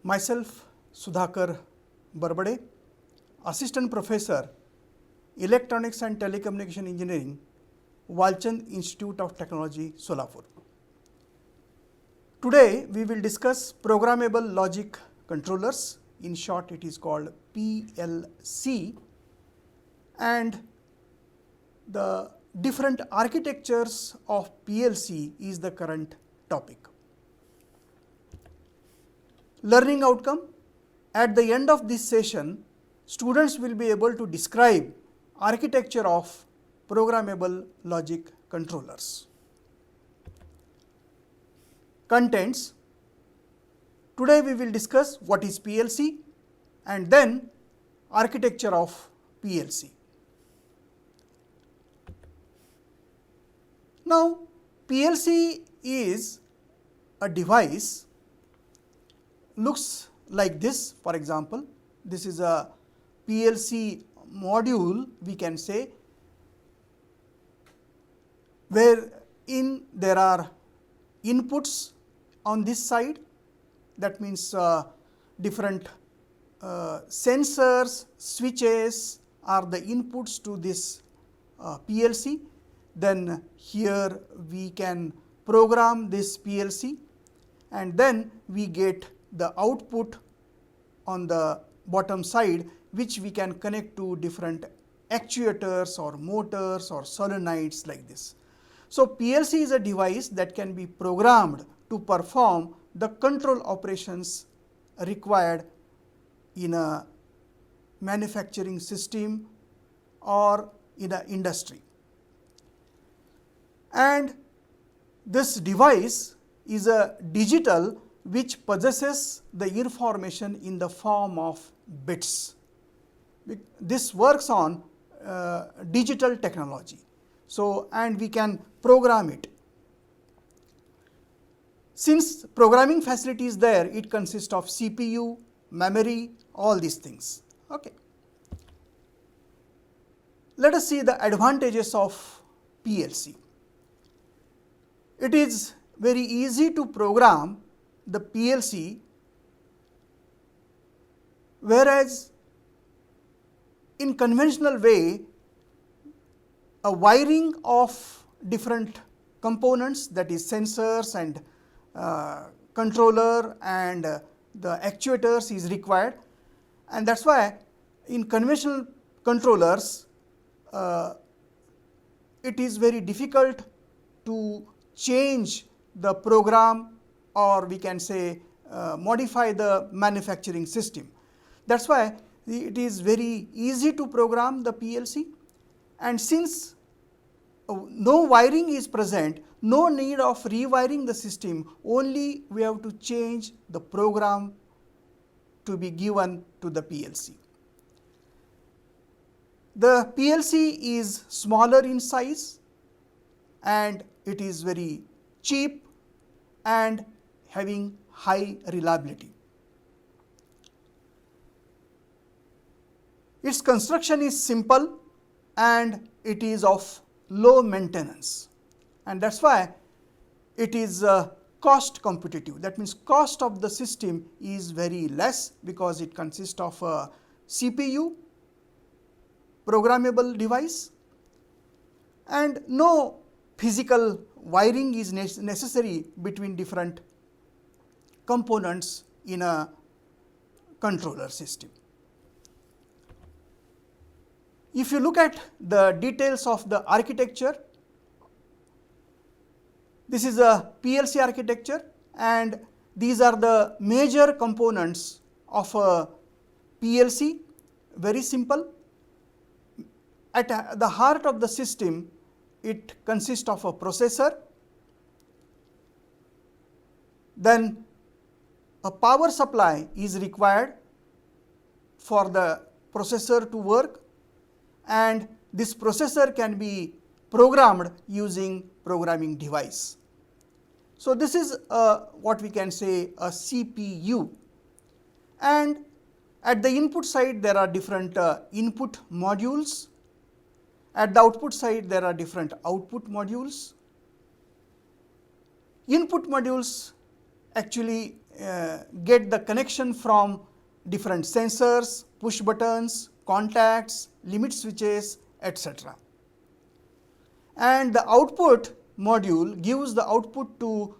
Myself, Sudhakar Barbade, Assistant Professor, Electronics and Telecommunication Engineering, Walchand Institute of Technology, Solapur. Today, we will discuss Programmable Logic Controllers, in short it is called PLC, and the different architectures of PLC is the current topic. Learning outcome: at the end of this session, students will be able to describe architecture of programmable logic controllers. Contents: today we will discuss what is PLC and then architecture of PLC. Now, PLC is a device, looks like this. For example, this is a PLC module, we can say, wherein there are inputs on this side, that means different sensors, switches are the inputs to this PLC. Then here we can program this PLC and then we get the output on the bottom side, which we can connect to different actuators or motors or solenoids like this. So, PLC is a device that can be programmed to perform the control operations required in a manufacturing system or in an industry. And this device is a digital which possesses the information in the form of bits. This works on digital technology. So, and we can program it. Since programming facility is there, it consists of CPU, memory, all these things. Okay. Let us see the advantages of PLC. It is very easy to program the PLC, whereas in conventional way, a wiring of different components, that is sensors and controller and the actuators is required, and that is why in conventional controllers it is very difficult to change the program, or we can say modify the manufacturing system. That is why it is very easy to program the PLC, and since no wiring is present, no need of rewiring the system, only we have to change the program to be given to the PLC. The PLC is smaller in size and it is very cheap and having high reliability. Its construction is simple and it is of low maintenance, and that is why it is cost competitive. That means cost of the system is very less because it consists of a CPU, programmable device, and no physical wiring is necessary between different components in a controller system. If you look at the details of the architecture, this is a PLC architecture and these are the major components of a PLC, very simple. At the heart of the system, it consists of a processor, then a power supply is required for the processor to work, and this processor can be programmed using programming device. So, this is what we can say a CPU, and at the input side there are different input modules, at the output side there are different output modules. Input modules actually get the connection from different sensors, push buttons, contacts, limit switches, etc. And the output module gives the output to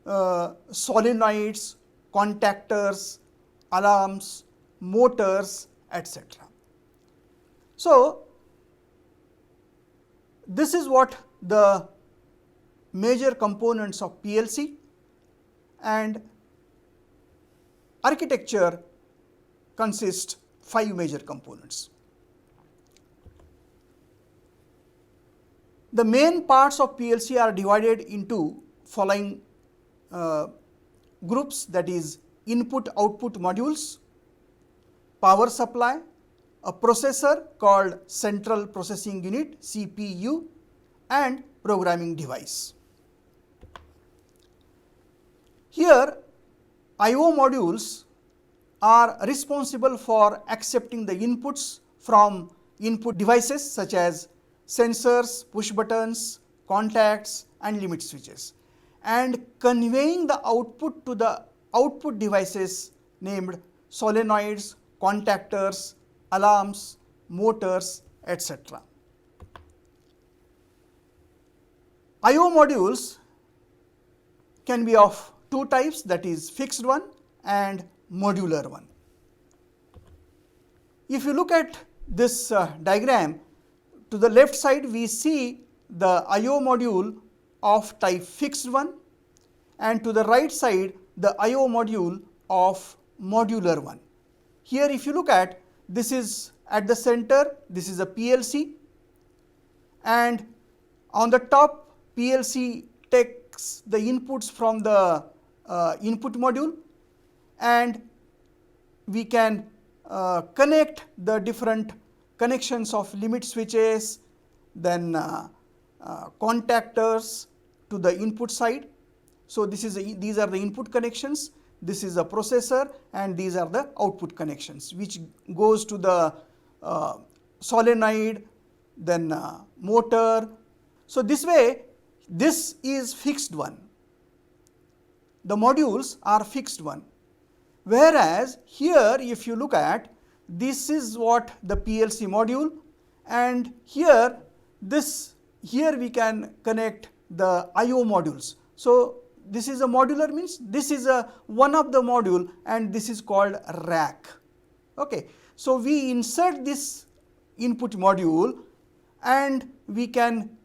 solenoids, contactors, alarms, motors, etc. So, this is what the major components of PLC, and architecture consists 5 major components. The main parts of PLC are divided into following groups, that is input-output modules, power supply, a processor called Central Processing Unit CPU, and programming device. Here I/O modules are responsible for accepting the inputs from input devices such as sensors, push buttons, contacts, and limit switches, and conveying the output to the output devices named solenoids, contactors, alarms, motors, etc. I/O modules can be of two types, that is fixed one and modular one. If you look at this diagram, to the left side we see the I/O module of type fixed one, and to the right side the I/O module of modular one. Here if you look at, this is at the center, this is a PLC, and on the top PLC takes the inputs from the input module, and we can connect the different connections of limit switches, then contactors to the input side. So, these are the input connections, this is a processor, and these are the output connections which goes to the solenoid, then motor. So, this way this is fixed one, the modules are fixed one, whereas here if you look at, this is what the PLC module, and here we can connect the I/O modules. So, this is a modular, means this is a one of the module, and this is called rack. Okay. So, we insert this input module and we can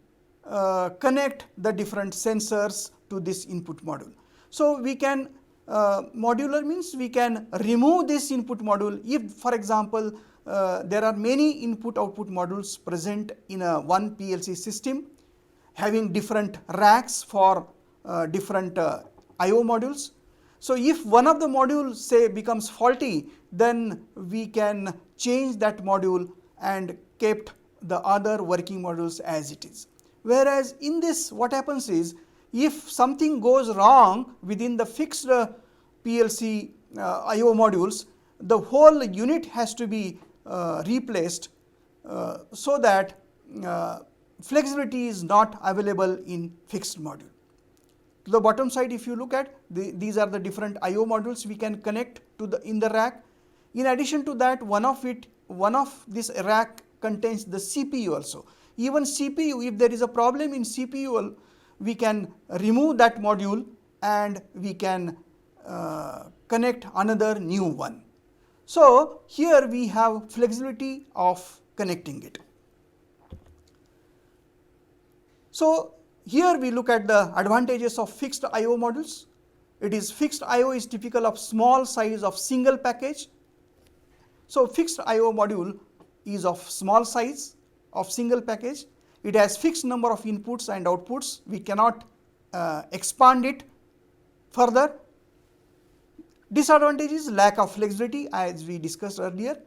connect the different sensors to this input module. So, we can modular means we can remove this input module if, for example, there are many input-output modules present in a one PLC system having different racks for different I/O modules. So, if one of the modules say becomes faulty, then we can change that module and kept the other working modules as it is. Whereas in this, what happens is, if something goes wrong within the fixed PLC I/O modules, the whole unit has to be replaced so that flexibility is not available in fixed module. To the bottom side if you look at, these are the different I/O modules we can connect to in the rack. In addition to that, one of this rack contains the CPU also. Even CPU, if there is a problem in CPU, we can remove that module and we can connect another new one. So, here we have flexibility of connecting it. So, here we look at the advantages of fixed I/O modules. It is fixed I/O is typical of small size of single package. So, fixed I/O module is of small size of single package. It has fixed number of inputs and outputs. We cannot expand it further. Disadvantage is lack of flexibility, as we discussed earlier.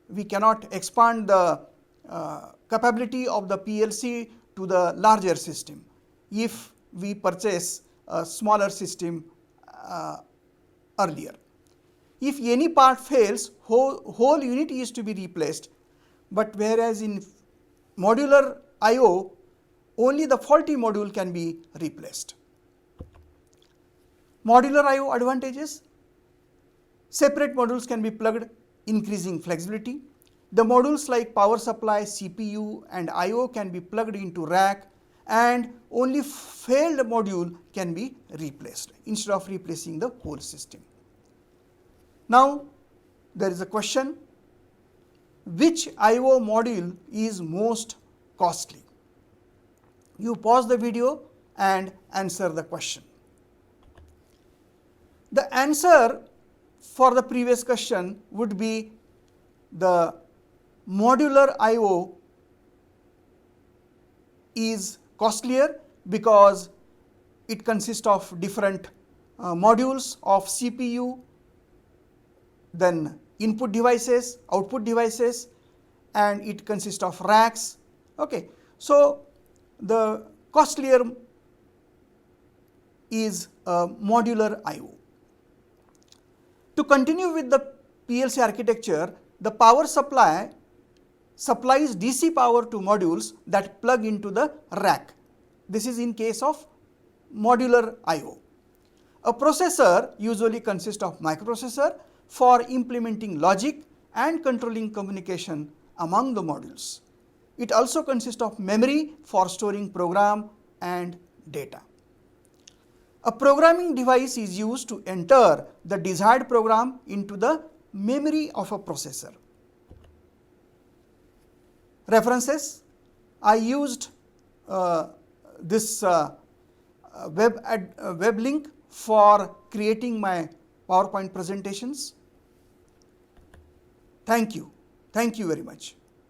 We cannot expand the capability of the PLC to the larger system if we purchase a smaller system earlier. If any part fails, whole unit is to be replaced, but whereas in modular I/O, only the faulty module can be replaced. Modular I/O advantages: Separate modules can be plugged, increasing flexibility. The modules like power supply, CPU and I/O can be plugged into rack, and only failed module can be replaced instead of replacing the whole system. Now there is a question, which I/O module is most costly? You pause the video and answer the question. The answer for the previous question would be the modular I/O is costlier because it consists of different modules of CPU, then input devices, output devices, and it consists of racks. Okay. So the costlier is modular I/O. To continue with the PLC architecture, the power supply supplies DC power to modules that plug into the rack. This is in case of modular I/O. A processor usually consists of microprocessor for implementing logic and controlling communication among the modules. It also consists of memory for storing program and data. A programming device is used to enter the desired program into the memory of a processor. References: I used this web link for creating my PowerPoint presentations. Thank you very much.